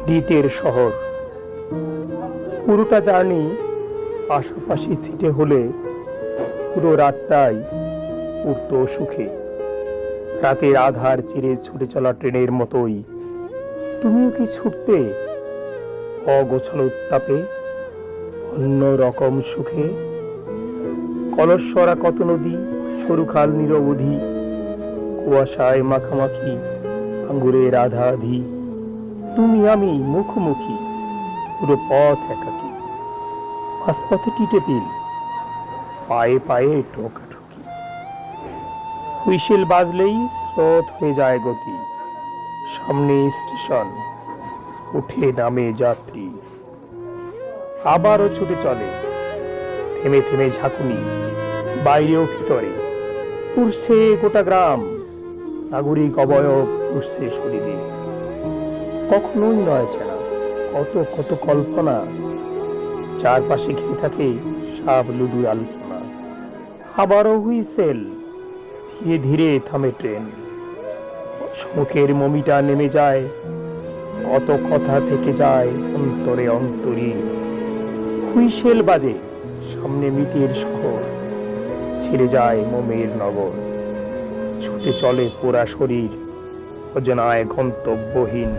মৃতের শহর। পুরোটা জার্নি পাশাপাশি সিটে হলে পুরো রাতটাই উঠত সুখে। রাতের আধার চিরে ছুটে চলা ট্রেনের মতোই তুমিও কি ছুটতে অগোছালো উত্তাপে, অন্য রকম সুখে? কলস্বরা কত নদী, সরু খাল নিরবধি, কুয়াশায় মাখামাখি আঙ্গুরের আধা আধি, তুমি আমি মুখোমুখি, পুরো পথ একাকী। মাঝপথে টিটেপিল, পায়ে পায়ে ঠোকাঠুকি। হুইসেল বাজলেই স্রোত হয়ে যায় গতি, সামনে স্টেশন, উঠে নামে যাত্রী। আবারও ছুটে চলে, থেমে থেমে ঝাঁকুনি, বাইরেও ভিতরে উড়ছে গোটা গ্রাম, নাগরিক অবয়ব উঠছে শরীরে। কখনোই নয় ছাড়া কত কত কল্পনা, চারপাশে ঘিরে থাকে সাব লুডুর আলপনা। আবারও হুইসেল, ধীরে ধীরে থামে ট্রেন, সম্মুখের মমিটা নেমে যায়, কত কথা থেকে যায় অন্তরে অন্তরী। হুইসেল বাজে, সামনে মৃতের শহর, ছেড়ে যায় মোমের নগর। ছুটে চলে পোড়া শরীর, অজানায় গন্তব্যহীন।